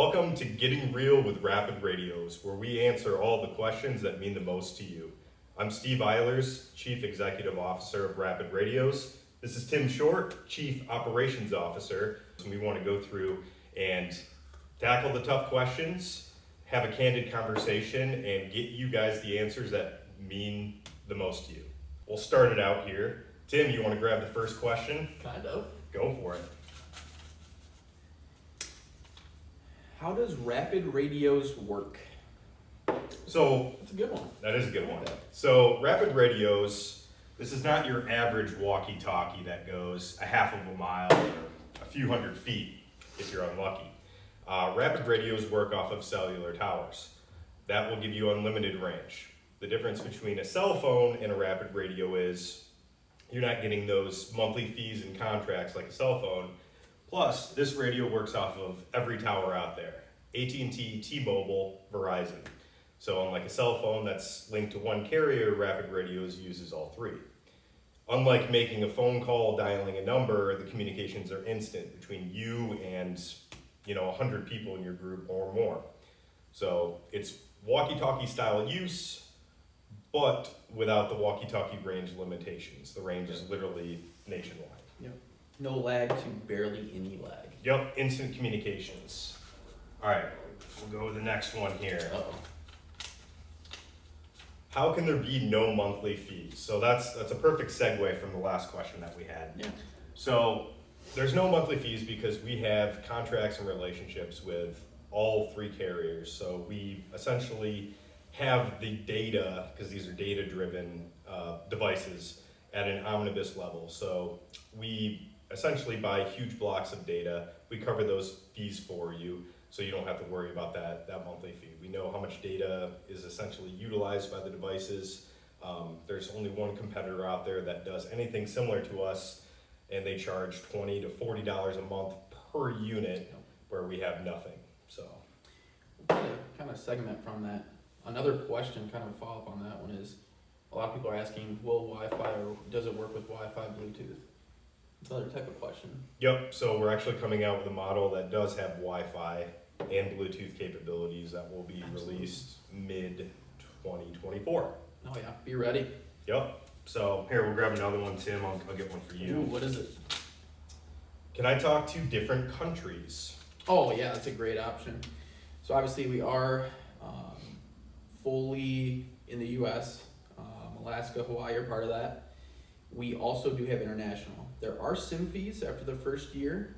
Welcome to Getting Real with Rapid Radios, where we answer all the questions that mean the most to you. I'm Steve Eilers, Chief Executive Officer of Rapid Radios. This is Tim Short, Chief Operations Officer. And we want to go through and tackle the tough questions, have a candid conversation, and get you guys the answers that mean the most to you. We'll start it out here. Tim, you want to grab the first question? Kind of. Go for it. How does Rapid Radios work? So, That's a good one. that is a good one. So, Rapid Radios, this is not your average walkie-talkie that goes a half of a mile or a few hundred feet if you're unlucky. Rapid Radios work off of cellular towers. That will give you unlimited range. The difference between a cell phone and a Rapid Radio is you're not getting those monthly fees and contracts like a cell phone. Plus, this radio works off of every tower out there. AT&T, T-Mobile, Verizon. So unlike a cell phone that's linked to one carrier, Rapid Radios uses all three. Unlike making a phone call, dialing a number, the communications are instant between you and 100 people in your group or more. So it's walkie-talkie style use, but without the walkie-talkie range limitations. The range is literally nationwide. Yep. No lag to barely any lag. Yep, instant communications. All right, we'll go with the next one here. Uh-oh. How can there be no monthly fees? So that's a perfect segue from the last question that we had. Yeah. So there's no monthly fees because we have contracts and relationships with all three carriers. So we essentially have the data, because these are data-driven devices, at an omnibus level. So we essentially buy huge blocks of data. We cover those fees for you, so you don't have to worry about that monthly fee. We know how much data is essentially utilized by the devices. There's only one competitor out there that does anything similar to us, and they charge $20 to $40 a month per unit, where we have nothing. So, Kind of segment from that. Another question, kind of follow up on that one, is a lot of people are asking, will Wi-Fi or does it work with Wi-Fi, Bluetooth? It's another type of question. yep. So we're actually coming out with a model that does have Wi-Fi and Bluetooth capabilities that will be released mid 2024. Oh yeah, be ready. Yep. So here, we'll grab another one, Tim. I'll get one for you. Ooh, what is it? Can I talk to different countries? Oh yeah, that's a great option. So obviously we are fully in the U.S. Alaska, Hawaii are part of that. We also do have international. There are SIM fees after the first year.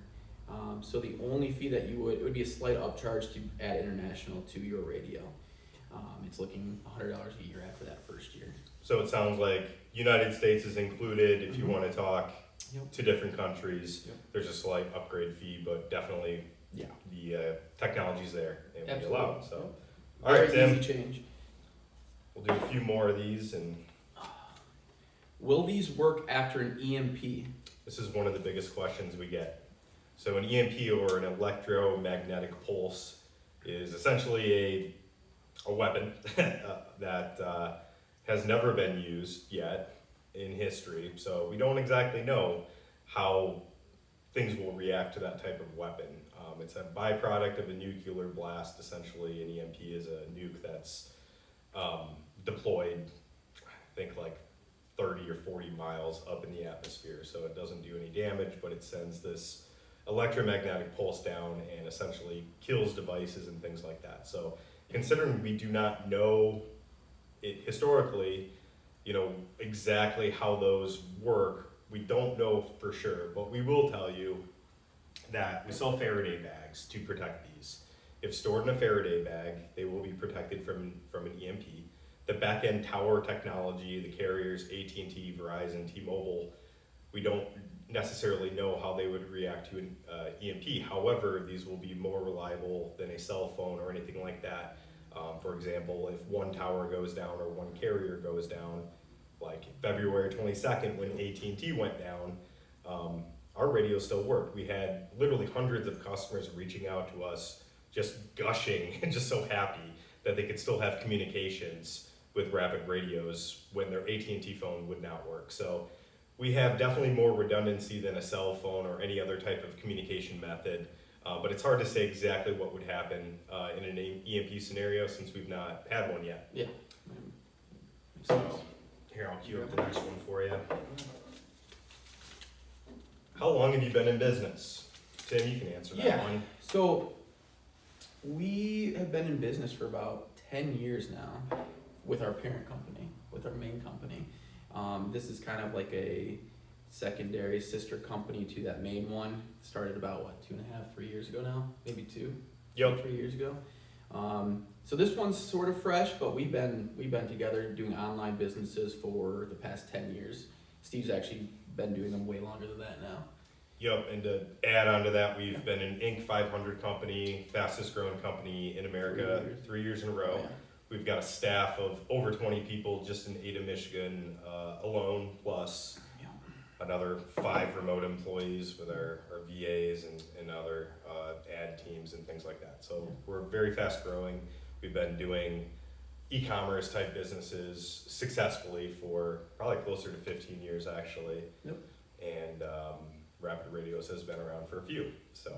So the only fee that it would be a slight upcharge to add international to your radio. It's looking $100 a year after that first year. So it sounds like United States is included if you want to talk Yep. to different countries. Yep. There's a slight upgrade fee, but definitely Yeah. the technology's there and we Absolutely. allow it. So, Yep. all right, Very Tim. easy change. We'll do a few more of these, and Will these work after an EMP? this is one of the biggest questions we get. So an EMP, or an electromagnetic pulse, is essentially a weapon that has never been used yet in history. So we don't exactly know how things will react to that type of weapon. It's a byproduct of a nuclear blast. Essentially, an EMP is a nuke that's deployed, I think, like 30 or 40 miles up in the atmosphere. So it doesn't do any damage, but it sends this electromagnetic pulse down and essentially kills devices and things like that. So considering we do not know it historically, exactly how those work, we don't know for sure, but we will tell you that we sell Faraday bags to protect these. If stored in a Faraday bag, they will be protected from an EMP. The back-end tower technology, the carriers, AT&T, Verizon, T-Mobile, we don't necessarily know how they would react to an EMP. However, these will be more reliable than a cell phone or anything like that. For example, if one tower goes down or one carrier goes down, like February 22nd when AT&T went down, our radio still worked. We had literally hundreds of customers reaching out to us, just gushing and just so happy that they could still have communications with Rapid Radios when their AT&T phone would not work. So we have definitely more redundancy than a cell phone or any other type of communication method. But it's hard to say exactly what would happen in an EMP scenario since we've not had one yet. Yeah. So here, I'll queue up the next one for you. How long have you been in business? Tim, you can answer that one. So we have been in business for about 10 years now with our parent company, with our main company. This is kind of like a secondary sister company to that main one. Started about 2.5, 3 years ago now, maybe 2, Yep. 3 years ago. So this one's sort of fresh, but we've been together doing online businesses for the past 10 years. Steve's actually been doing them way longer than that now. Yep, and to add on to that, we've been an Inc. 500 company, fastest growing company in America, 3 years in a row. Yeah. We've got a staff of over 20 people just in Ada, Michigan alone, plus another 5 remote employees with our VAs and other ad teams and things like that. So we're very fast growing. We've been doing e-commerce type businesses successfully for probably closer to 15 years actually. Yep. And Rapid Radios has been around for a few. So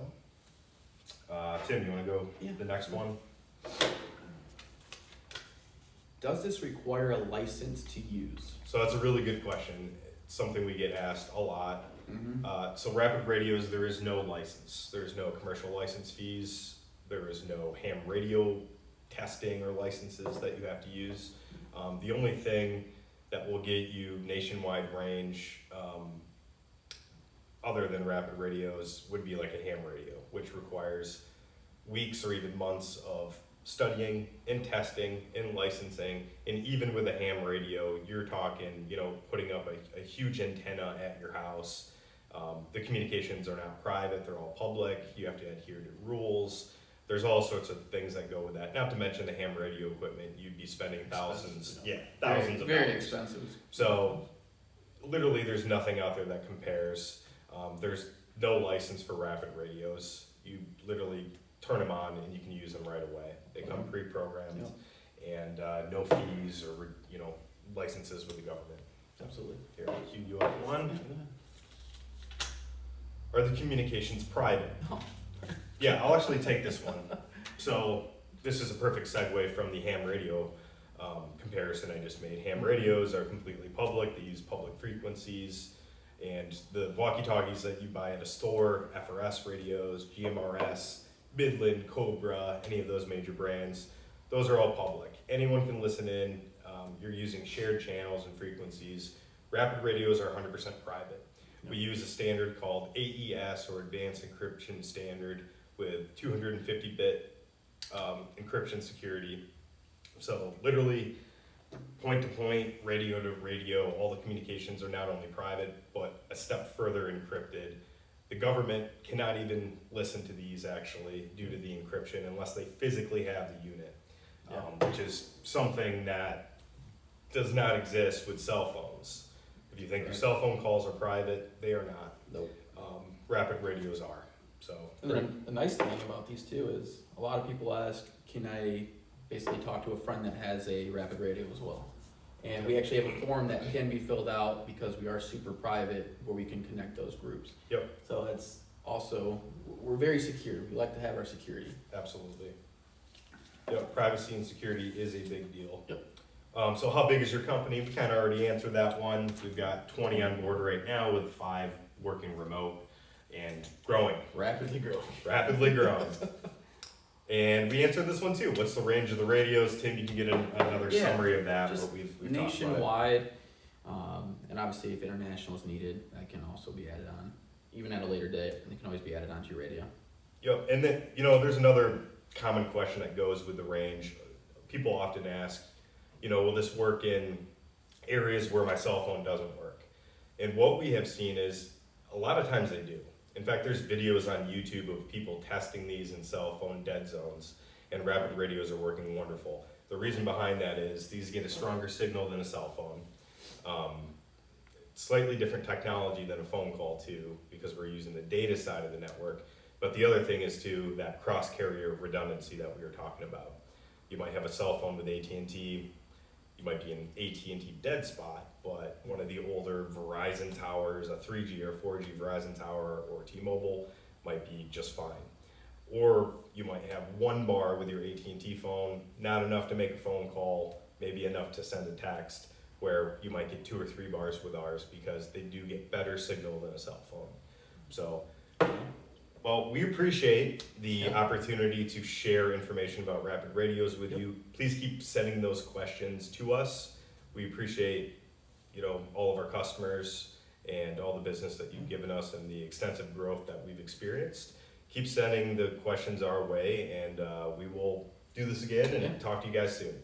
Tim, you want to go the next one? Does this require a license to use? So that's a really good question. It's something we get asked a lot. Mm-hmm. So Rapid Radios, there is no license. There's no commercial license fees. There is no ham radio testing or licenses that you have to use. The only thing that will get you nationwide range other than Rapid Radios would be like a ham radio, which requires weeks or even months of studying and testing and licensing. And even with a ham radio, you're talking, putting up a huge antenna at your house. The communications are not private, they're all public. You have to adhere to rules. There's all sorts of things that go with that. Not to mention the ham radio equipment, you'd be spending thousands of very dollars. expensive. So literally there's nothing out there that compares. There's no license for Rapid Radios. You literally turn them on and you can use them right away. They come pre-programmed and no fees or licenses with the government. Absolutely. Here, I'll queue you up one. Are the communications private? Oh. Yeah, I'll actually take this one. So this is a perfect segue from the ham radio comparison I just made. Ham radios are completely public. They use public frequencies. And the walkie talkies that you buy at a store, FRS radios, GMRS, Midland, Cobra, any of those major brands, those are all public. Anyone can listen in. You're using shared channels and frequencies. Rapid radios are 100% private. We use a standard called AES, or Advanced Encryption Standard, with 250-bit encryption security. So literally point to point, radio to radio, all the communications are not only private, but a step further encrypted. The government cannot even listen to these actually due to the encryption unless they physically have the unit, which is something that does not exist with cell phones. If you think your cell phone calls are private, they are not. Nope. Rapid radios are. So. And then the nice thing about these too is a lot of people ask, can I basically talk to a friend that has a Rapid Radio as well? And we actually have a form that can be filled out because we are super private where we can connect those groups. Yep. So it's also, we're very secure. We like to have our security. Absolutely. Yep, privacy and security is a big deal. Yep. So how big is your company? We kind of already answered that one. We've got 20 on board right now with 5 working remote and growing. Rapidly growing. Rapidly growing. And we answered this one too. What's the range of the radios? Tim, you can get another summary of that. Just but we've nationwide, and obviously if international is needed, that can also be added on, even at a later date. They can always be added onto your radio. Yep, and then, there's another common question that goes with the range. People often ask, will this work in areas where my cell phone doesn't work? And what we have seen is a lot of times they do. In fact, there's videos on YouTube of people testing these in cell phone dead zones, and Rapid Radios are working wonderful. The reason behind that is these get a stronger signal than a cell phone. Slightly different technology than a phone call too, because we're using the data side of the network. But the other thing is too, that cross-carrier redundancy that we were talking about. You might have a cell phone with AT&T, you might be in AT&T dead spot, but one of the older Verizon towers, a 3G or 4G Verizon tower or T-Mobile might be just fine. Or you might have one bar with your AT&T phone, not enough to make a phone call, maybe enough to send a text, where you might get 2 or 3 bars with ours because they do get better signal than a cell phone. So, well, we appreciate the Yep. opportunity to share information about Rapid Radios with Yep. you. Please keep sending those questions to us. We appreciate, all of our customers and all the business that you've given us and the extensive growth that we've experienced. Keep sending the questions our way, and we will do this again and Yeah. talk to you guys soon.